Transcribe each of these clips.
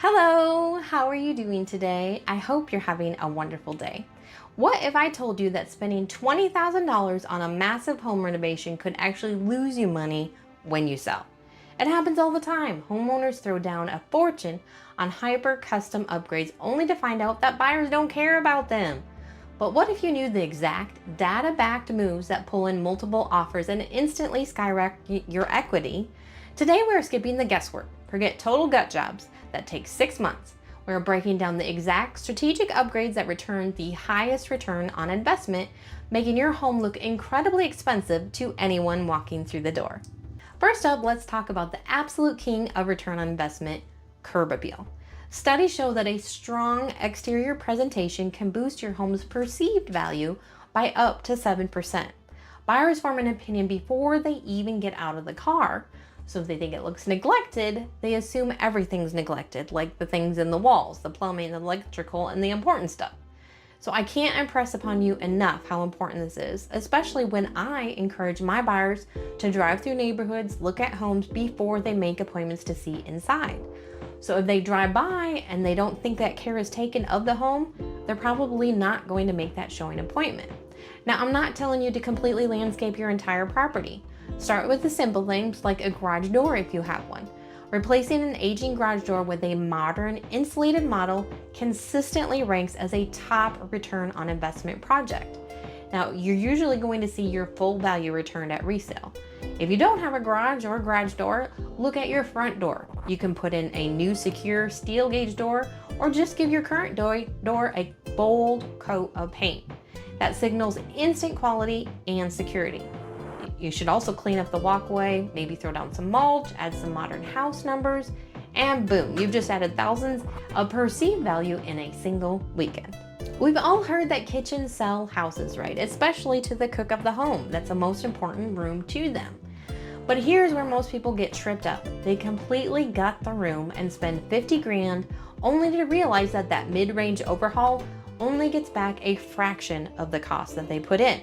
Hello, how are you doing today? I hope you're having a wonderful day. What if I told you that spending $20,000 on a massive home renovation could actually lose you money when you sell? It happens all the time. Homeowners throw down a fortune on hyper custom upgrades only to find out that buyers don't care about them. But what if you knew the exact data-backed moves that pull in multiple offers and instantly skyrocket your equity? Today we're skipping the guesswork. Forget total gut jobs that take 6 months. We're breaking down the exact strategic upgrades that return the highest return on investment, making your home look incredibly expensive to anyone walking through the door. First up, let's talk about the absolute king of return on investment, curb appeal. Studies show that a strong exterior presentation can boost your home's perceived value by up to 7%. Buyers form an opinion before they even get out of the car. So if they think it looks neglected, they assume everything's neglected, like the things in the walls, the plumbing, the electrical, and the important stuff. So I can't impress upon you enough how important this is, especially when I encourage my buyers to drive through neighborhoods, look at homes before they make appointments to see inside. So if they drive by and they don't think that care is taken of the home, they're probably not going to make that showing appointment. Now, I'm not telling you to completely landscape your entire property. Start with the simple things like a garage door if you have one. Replacing an aging garage door with a modern insulated model consistently ranks as a top return on investment project. Now, you're usually going to see your full value returned at resale. If you don't have a garage or garage door, look at your front door. You can put in a new secure steel gauge door or just give your current door a bold coat of paint. That signals instant quality and security. You should also clean up the walkway, maybe throw down some mulch, add some modern house numbers, and boom, you've just added thousands of perceived value in a single weekend. We've all heard that kitchens sell houses, right? Especially to the cook of the home. That's the most important room to them. But here's where most people get tripped up. They completely gut the room and spend 50 grand only to realize that that mid-range overhaul only gets back a fraction of the cost that they put in.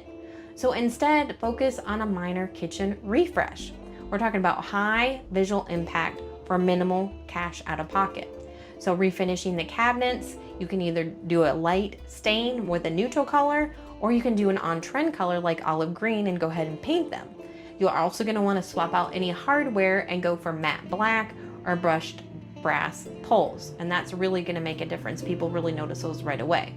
So instead, focus on a minor kitchen refresh. We're talking about high visual impact for minimal cash out of pocket. So refinishing the cabinets, you can either do a light stain with a neutral color, or you can do an on-trend color like olive green and go ahead and paint them. You're also going to want to swap out any hardware and go for matte black or brushed brass poles. And that's really going to make a difference. People really notice those right away.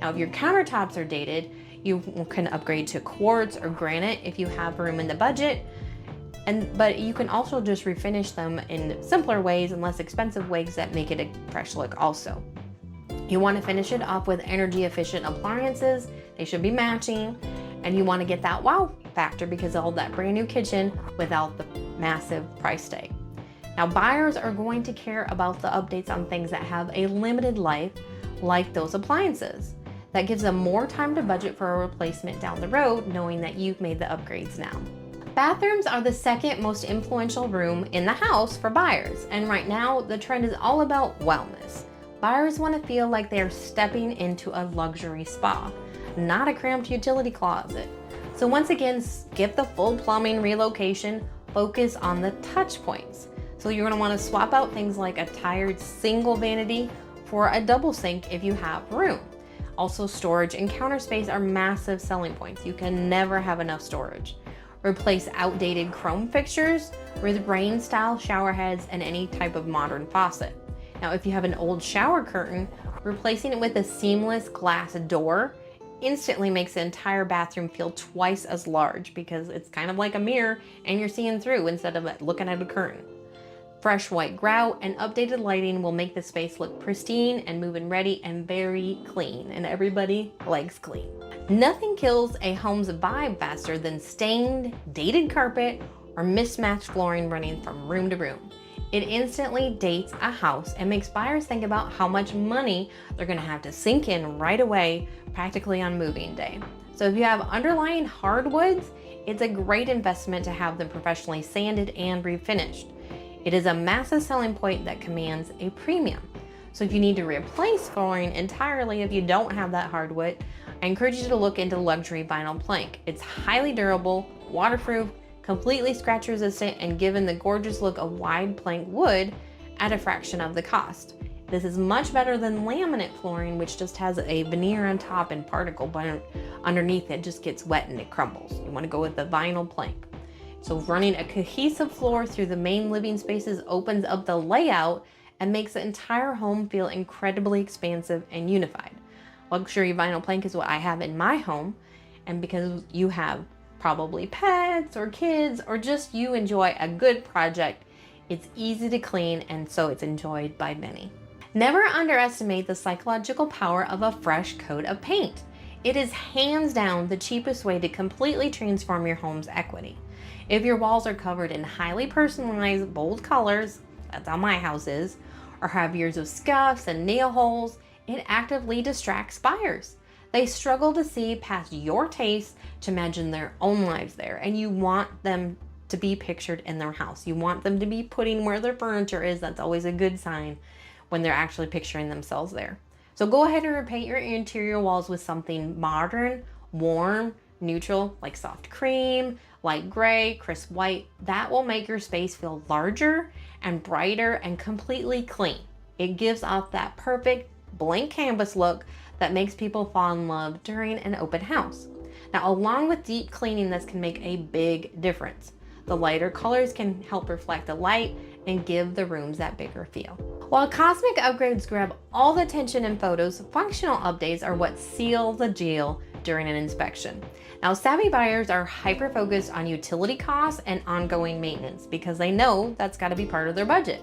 Now, if your countertops are dated, you can upgrade to quartz or granite if you have room in the budget. But you can also just refinish them in simpler ways and less expensive ways that make it a fresh look also. You want to finish it off with energy efficient appliances. They should be matching. And you want to get that wow factor because of all that brand new kitchen without the massive price tag. Now, buyers are going to care about the updates on things that have a limited life, like those appliances. That gives them more time to budget for a replacement down the road, knowing that you've made the upgrades now. Bathrooms are the second most influential room in the house for buyers, and right now the trend is all about wellness. Buyers want to feel like they're stepping into a luxury spa, not a cramped utility closet. So once again, skip the full plumbing relocation, focus on the touch points. So you're going to want to swap out things like a tired single vanity for a double sink if you have room. Also, storage and counter space are massive selling points. You can never have enough storage. Replace outdated chrome fixtures with rain-style shower heads and any type of modern faucet. Now, if you have an old shower curtain, replacing it with a seamless glass door instantly makes the entire bathroom feel twice as large because it's kind of like a mirror and you're seeing through instead of looking at a curtain. Fresh white grout and updated lighting will make the space look pristine and move-in ready and very clean, and everybody likes clean. Nothing kills a home's vibe faster than stained, dated carpet or mismatched flooring running from room to room. It instantly dates a house and makes buyers think about how much money they're going to have to sink in right away, practically on moving day. So if you have underlying hardwoods, it's a great investment to have them professionally sanded and refinished. It is a massive selling point that commands a premium. So if you need to replace flooring entirely, if you don't have that hardwood, I encourage you to look into luxury vinyl plank. It's highly durable, waterproof, completely scratch resistant, and given the gorgeous look of wide plank wood at a fraction of the cost. This is much better than laminate flooring, which just has a veneer on top and particle, but underneath it just gets wet and it crumbles. You want to go with the vinyl plank. So running a cohesive floor through the main living spaces opens up the layout and makes the entire home feel incredibly expansive and unified. Luxury vinyl plank is what I have in my home, and because you have probably pets or kids or just you enjoy a good project, it's easy to clean and so it's enjoyed by many. Never underestimate the psychological power of a fresh coat of paint. It is hands down the cheapest way to completely transform your home's equity. If your walls are covered in highly personalized, bold colors, that's how my house is, or have years of scuffs and nail holes, it actively distracts buyers. They struggle to see past your taste to imagine their own lives there, and you want them to be pictured in their house. You want them to be putting where their furniture is. That's always a good sign when they're actually picturing themselves there. So go ahead and repaint your interior walls with something modern, warm, neutral, like soft cream, light gray, crisp white. That will make your space feel larger and brighter and completely clean. It gives off that perfect blank canvas look that makes people fall in love during an open house. Now, along with deep cleaning, this can make a big difference. The lighter colors can help reflect the light and give the rooms that bigger feel. While cosmetic upgrades grab all the attention in photos, functional updates are what seal the deal during an inspection. Now, savvy buyers are hyper-focused on utility costs and ongoing maintenance because they know that's got to be part of their budget.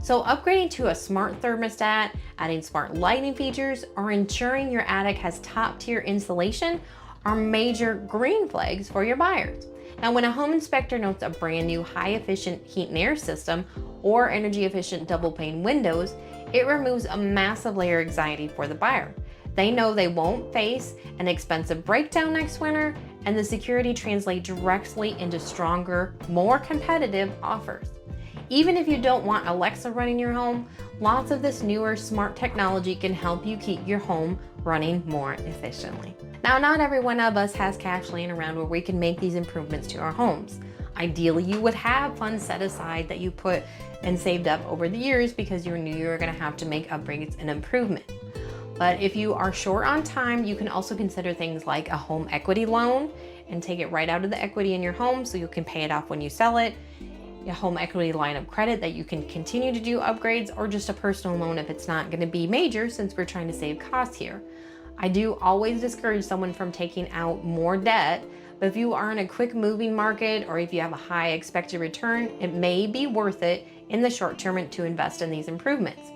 So upgrading to a smart thermostat, adding smart lighting features, or ensuring your attic has top-tier insulation are major green flags for your buyers. Now, when a home inspector notes a brand new high-efficient heat and air system or energy-efficient double-pane windows, it removes a massive layer of anxiety for the buyer. They know they won't face an expensive breakdown next winter, and the security translates directly into stronger, more competitive offers. Even if you don't want Alexa running your home, lots of this newer smart technology can help you keep your home running more efficiently. Now, not every one of us has cash laying around where we can make these improvements to our homes. Ideally, you would have funds set aside that you put and saved up over the years because you knew you were going to have to make upgrades and improvement. But if you are short on time, you can also consider things like a home equity loan and take it right out of the equity in your home so you can pay it off when you sell it. A home equity line of credit that you can continue to do upgrades, or just a personal loan if it's not going to be major, since we're trying to save costs here. I do always discourage someone from taking out more debt, but if you are in a quick moving market or if you have a high expected return, it may be worth it in the short term to invest in these improvements.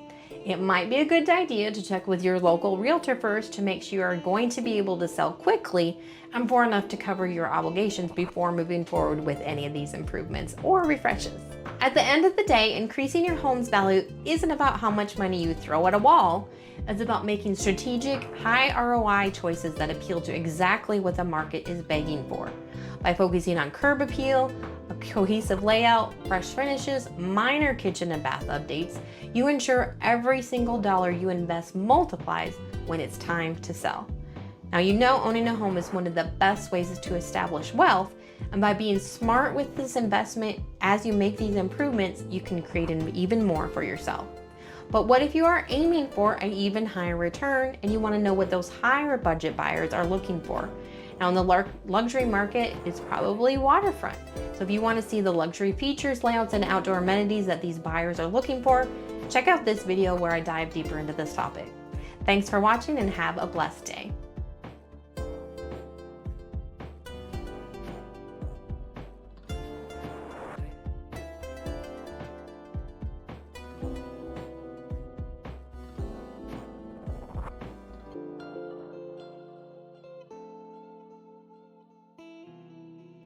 It might be a good idea to check with your local realtor first to make sure you are going to be able to sell quickly and for enough to cover your obligations before moving forward with any of these improvements or refreshes. At the end of the day, increasing your home's value isn't about how much money you throw at a wall. It's about making strategic, high ROI choices that appeal to exactly what the market is begging for. By focusing on curb appeal, a cohesive layout, fresh finishes, minor kitchen and bath updates, you ensure every single dollar you invest multiplies when it's time to sell. Now, you know owning a home is one of the best ways to establish wealth, and by being smart with this investment as you make these improvements, you can create even more for yourself. But what if you are aiming for an even higher return and you want to know what those higher budget buyers are looking for? Now, in the luxury market, it's probably waterfront. So if you want to see the luxury features, layouts, and outdoor amenities that these buyers are looking for, check out this video where I dive deeper into this topic. Thanks for watching and have a blessed day.